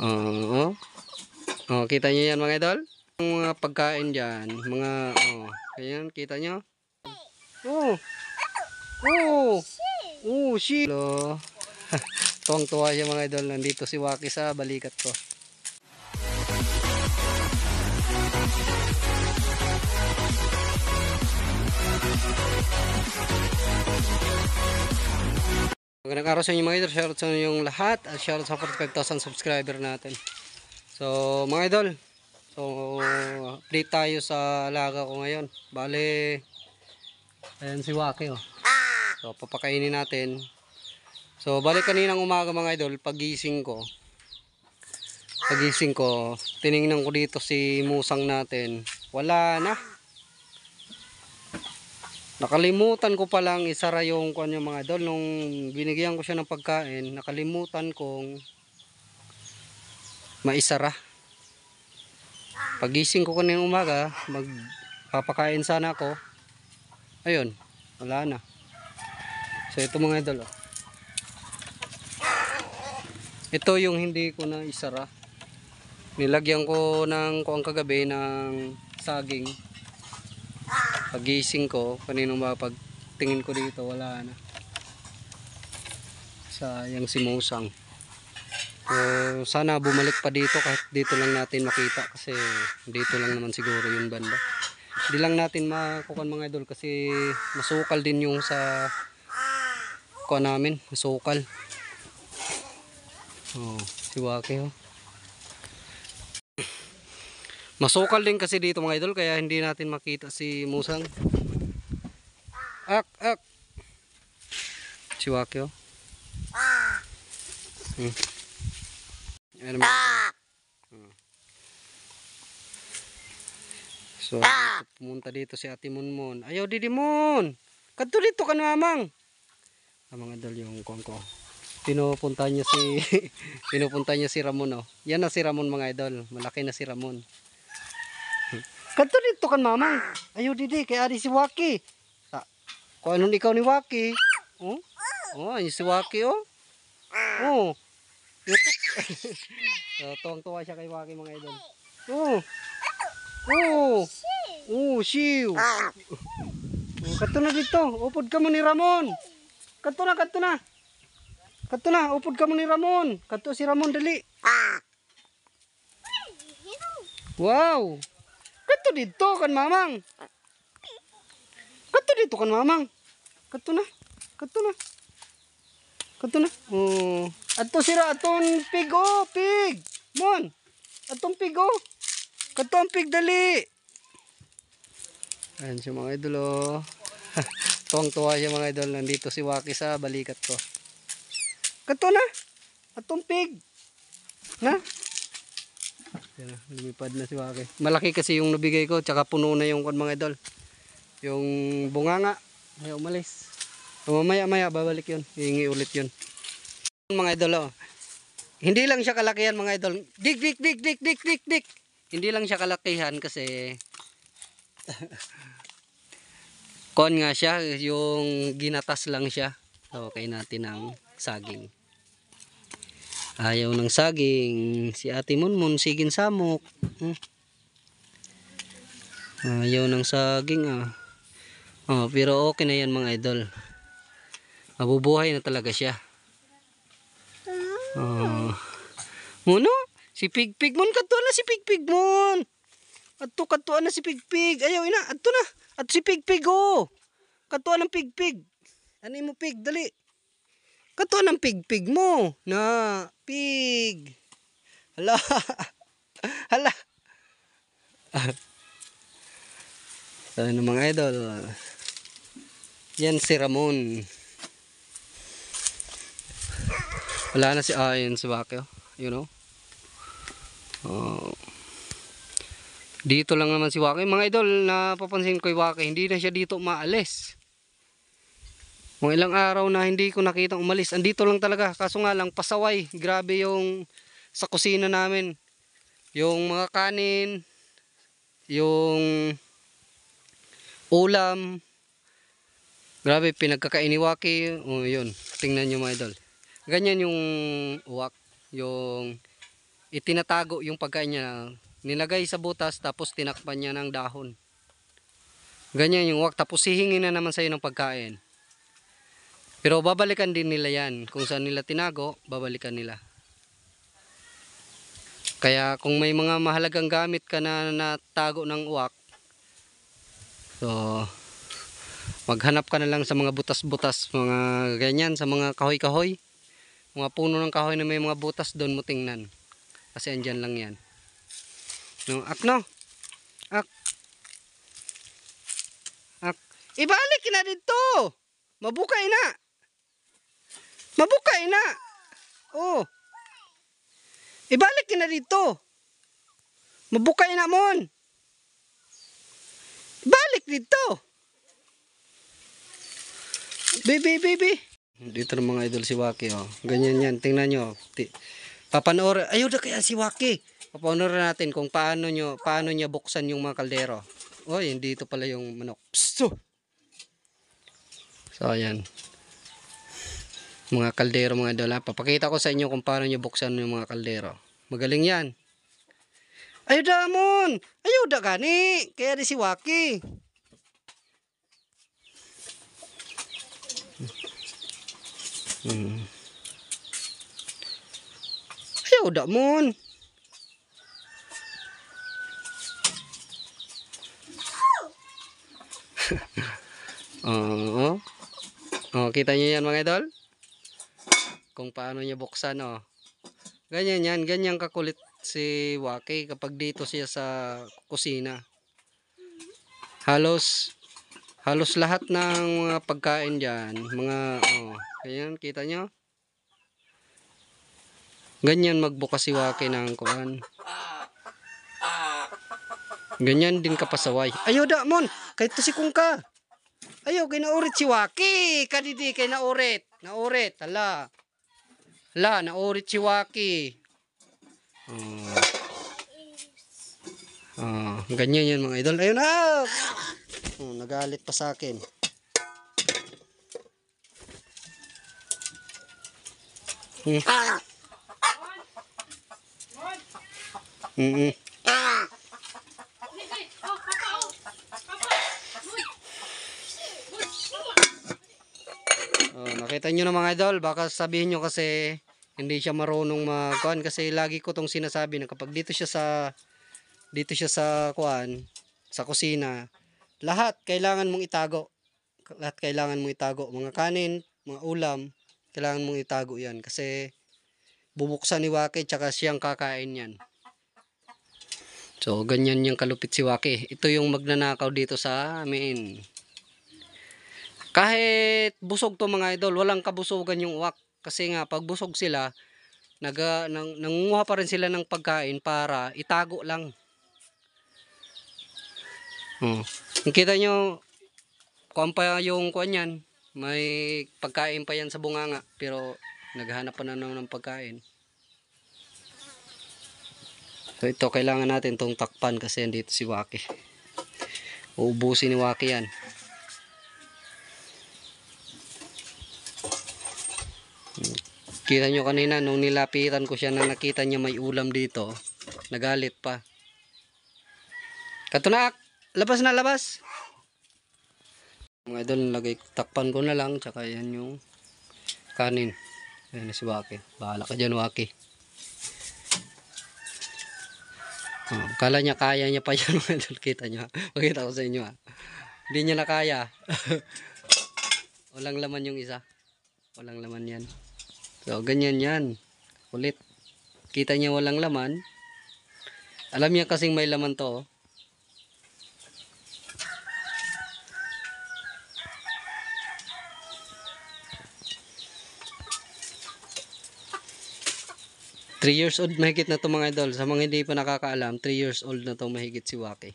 Oo. Kita nyo yan mga idol? Ang mga pagkain dyan. Mga, ayan, kita nyo? Oh, shit. Hello. Tuwang-tuwa siya mga idol. Nandito si Waki sa balikat ko. Magandang araw sa inyo mga idol. Shoutout sa inyong lahat. At shoutout sa 45,000 subscriber natin. So mga idol, update tayo sa alaga ko ngayon. Bale, ayan si Waki oh. So papakainin natin. So bale kaninang umaga mga idol, pagising ko, tiningnan ko dito si musang natin. Wala na. Nakalimutan ko palang isara yung kanya mga idol. Nung binigyan ko siya ng pagkain, nakalimutan kong maisara. Pagising ko kaninang umaga, magpapakain sana ako. Ayun, wala na. So ito mga idol oh. Ito yung hindi ko na isara. Nilagyan ko ng kuang kagabi ng saging. Pagising ko, kaninang pagtingin ko dito, wala na. Sayang si musang. Sana bumalik pa dito kahit dito lang natin makita kasi dito lang naman siguro yung banda. Hindi lang natin makukuha mga idol kasi masukal din yung sa kuha namin, masukal. Si Waki oh. Masukal din kasi dito mga idol kaya hindi natin makita si musang. Ak. Si Waki oh. Ayan, so pumunta dito si Ate Munmun. Ayaw Didimon. Kadto dito kan mamang. Mga idol yung kongko. Pinupunta niya si Ramon oh. Yan na si Ramon mga idol. Malaki na si Ramon. Kadto dito kan mamang. Ayaw didi kay ari si Waki. Kung anong ikaw ni Waki. Ayun si Waki oh. So, tuwang-tuwa siya kay Waki mga idol. Shiw. Kadto na dito. Upod ka mo ni Ramon. Kadto na. Upod ka mo ni Ramon. Kadto si Ramon dali. Wow. Kadto dito kan mamang. Kadto na. Ato sira aton pig oh, pig. Mon. Atong pig oh. Kadto ang pig dali. Ayan siya mga idol oh. Tuwang-tuwa siya mga idol. Nandito si Waki sa balikat ko. Kadto na. Atong pig. Na? Yan na, lumipad na si Waki. Malaki kasi yung nabigay ko, tsaka puno na yung mga idol. Yung bunganga, ay umalis. Mamaya babalik yun. Hihingi ulit yun. Mga idol oh. Hindi lang siya kalakihan mga idol. Dik. Hindi lang siya kalakihan kasi kon nga siya, yung ginatas lang siya. Okay natin ang saging. Ayaw ng saging. Si Ate Munmun, sigin samok. Ayaw ng saging ah. Pero okay na yan mga idol. Mabubuhay na talaga siya. Muno? Si Pigpig mon, kadto na si Pigpig mon. Kadto na si Pigpig. Ayaw ina, adto na. At si Pigpig oh. Kadto ng Pigpig. Ano mo pig, dali. Kadto ng Pigpig mo. Na, pig. Hala. Ano mga idol. Yan si Ramon. Wala na si Ayon si Waki oh. You know. Dito lang naman si Waki. Mga idol, napapansin ko yung Waki, hindi na siya dito maalis. Mga ilang araw na hindi ko nakita umalis. Andito lang talaga. Kaso nga lang, pasaway. Grabe yung sa kusina namin. Yung mga kanin, yung ulam. Grabe, pinagkakain ni Waki. Yun. Tingnan nyo mga idol. Ganyan yung uwak yung itinatago yung pagkain niya. Nilagay sa butas tapos tinakpan niya ng dahon. Ganyan yung wak. Tapos hihingin na naman sa'yo ng pagkain. Pero babalikan din nila yan. Kung saan nila tinago, babalikan nila. Kaya kung may mga mahalagang gamit ka na natago ng uwak, so maghanap ka na lang sa mga butas-butas, mga ganyan, sa mga kahoy-kahoy. Mga puno ng kahoy na may mga butas, doon mo tingnan. Kasi andyan lang yan. No, ak no? Ak. Ak. Ibalik na dito! Mabukay na! Mabukay na! Oh. Ibalik na dito! Mabukay na mon! Ibalik dito! Baby! Dito ng mga idol si Waki, oh. Ganyan yan, tingnan nyo. Papanoorin, ayaw na kaya si Waki. Papanoorin natin kung paano niya buksan yung mga kaldero. Oh, dito pala yung manok. Psst! So, ayan. Mga kaldero, mga idol, ha. Papakita ko sa inyo kung paano niya buksan yung mga kaldero. Magaling yan. Ayaw da mon! Ayaw da gani! Kaya di si Waki. Ayaw da mon! Oh, kita niyo yan mga idol? Kung paano niya buksan, oh. Ganyan yan, ganyan kakulit si Waki kapag dito siya sa kusina. Halos lahat ng mga pagkain diyan, mga ganyan, kita nyo? Ganyan magbukas si Waki ng kuan. Ganyan din kapasaway. Ayaw da mon, kahit to si Kungka. Ayaw, kay naurit si Waki. Kadidi, kay naurit. Naurit, hala. Hala, naurit si Waki. Ganyan yan mga idol. Ayun na. Nagalit pa sa akin. Nakita nyo na mga idol, baka sabihin nyo kasi hindi siya marunong magkuhan, kasi lagi ko tong sinasabi na kapag dito siya sa kuhan, sa kusina, lahat kailangan mong itago. Lahat kailangan mong itago, mga kanin, mga ulam, kailangan mong itago yan kasi bubuksan ni Waki tsaka siyang kakain yan. So ganyan yung kalupit si Waki. Ito yung magnanakaw dito sa amin. Kahit busog to mga idol, walang kabusugan yung uwak. Kasi nga, pag busog sila, nangunguha pa rin sila ng pagkain para itago lang. Kita nyo, kuwan pa yung kuwan yan. May pagkain pa yan sa bunganga, pero naghahanap pa na ng pagkain. So ito, kailangan natin itong takpan kasi andito si Waki. Uubusin ni Waki yan. Kita nyo kanina nung nilapitan ko siya na nakita niya may ulam dito, nagalit pa. Katunak, labas na labas. Mga idol, takpan ko na lang, tsaka yan yung kanin. Ayan na si Waki. Bahala ka dyan, Waki. Kala niya kaya niya pa yan mga idol, kita nyo. Pakita ko sa inyo, ha. Hindi niya na kaya. Walang laman yung isa. Walang laman yan. So, ganyan yan. Kulit. Kita niya walang laman. Alam niya kasing may laman to. 3 years old mahigit na to mga idol. Sa mga hindi pa nakakaalam, 3 years old na to mahigit si Waki.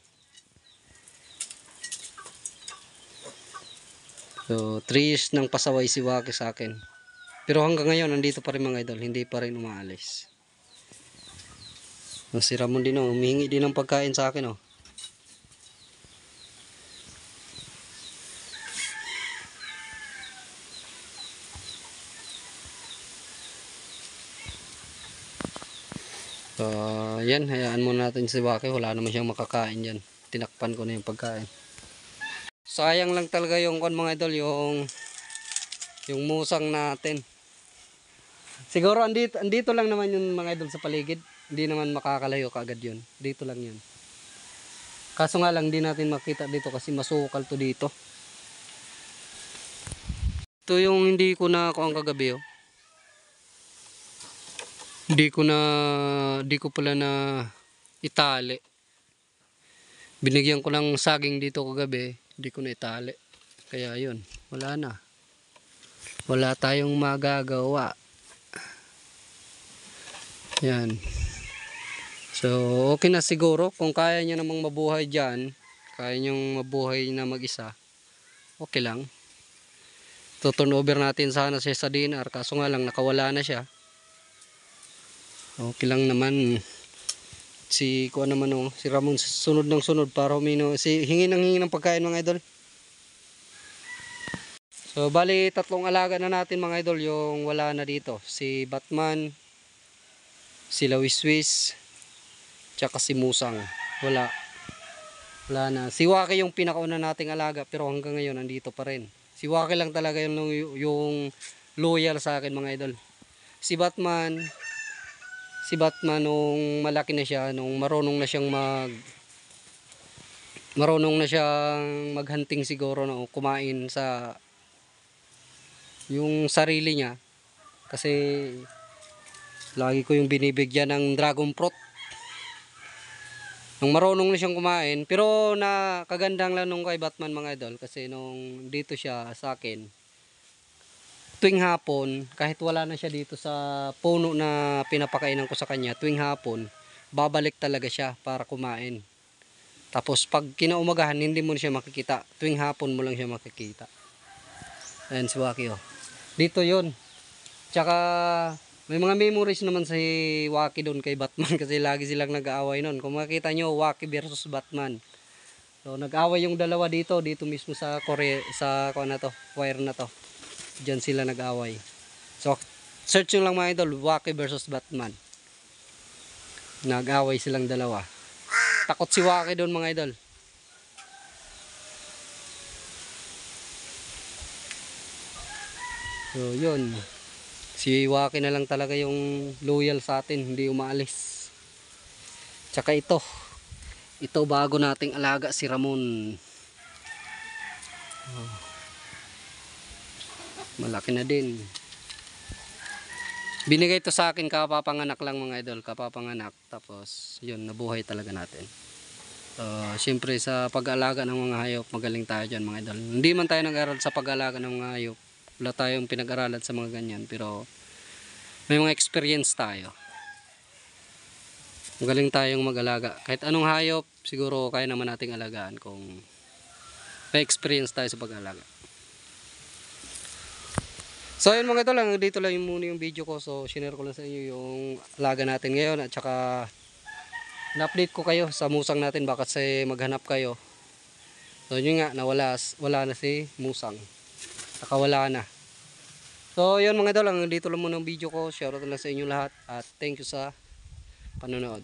So 3 years nang pasaway si Waki sa akin. Pero hanggang ngayon nandito pa rin mga idol, hindi pa rin umaalis. Si Ramon din humihingi din ng pagkain sa akin . So, yan, hayaan muna natin si Waki, wala naman siyang makakain dyan. Tinakpan ko na yung pagkain. Sayang lang talaga yung mga idol, yung musang natin. Siguro andito lang naman yung mga idol sa paligid. Hindi naman makakalayo kaagad yun. Dito lang yun. Kaso nga lang, hindi natin makita dito kasi masukal to dito. Ito yung hindi ko na kuang kagabi, oh. Hindi ko pala na itali. Binigyan ko ng saging dito kagabi, hindi ko na itali. Kaya yun, wala na. Wala tayong magagawa. Yan. So, okay na siguro. Kung kaya nyo namang mabuhay dyan, kaya nyong mabuhay na mag-isa, okay lang. Turn over natin sana siya sa dinar, kaso nga lang nakawala na siya. Okay lang naman. Si Ramon sunod ng sunod para hingi ng pagkain mga idol. So bali 3 alaga na natin mga idol yung wala na dito. Si Batman, si Lawiswis, tsaka si Musang. Wala na. Si Waki yung pinakauna nating alaga pero hanggang ngayon nandito pa rin. Si Waki lang talaga yung loyal sa akin mga idol. Si Batman nung malaki na siya, nung marunong na siyang maghunting siguro, no, kumain sa yung sarili niya. Kasi lagi ko yung binibigyan ng dragon fruit. Nung marunong na siyang kumain, pero nakagandang lang nung kay Batman mga idol kasi nung dito siya sa akin, tuwing hapon, kahit wala na siya dito sa puno na pinapakainan ko sa kanya, tuwing hapon, babalik talaga siya para kumain. Tapos pag kinaumagahan, hindi mo siya makikita. Tuwing hapon mo lang siya makikita. Ayan si Waki, oh. Dito yun. Tsaka may mga memories naman si Waki doon kay Batman kasi lagi silang nag-aaway noon. Kung makita nyo, Waki versus Batman. So nag-aaway yung dalawa dito mismo sa wire na to. Diyan sila nag-away. So, search nyo lang mga idol, Waki versus Batman. Nag-away silang dalawa. Takot si Waki doon mga idol. So, yun. Si Waki na lang talaga yung loyal sa atin, hindi umaalis. Tsaka ito bago nating alaga si Ramon. Oh. Malaki na din. Binigay to sa akin kapapanganak lang mga idol, kapapanganak. Tapos yun, nabuhay talaga natin. So syempre sa pag-aalaga ng mga hayop, magaling tayo dyan mga idol. Hindi man tayo nag-aral sa pag-aalaga ng mga hayop, wala tayong pinag-aralan sa mga ganyan, pero may mga experience tayo. Magaling tayong mag-alaga. Kahit anong hayop, siguro kaya naman nating alagaan kung may experience tayo sa pag-aalaga. So yun mga idol, dito lang muna yung video ko. So share ko lang sa inyo yung alaga natin ngayon. At saka na-update ko kayo sa musang natin, baka maghanap kayo. So yun nga, wala na si musang. Nakawala na. So yun mga idol, dito lang muna yung video ko. Share ko lang sa inyo lahat. At thank you sa panonood.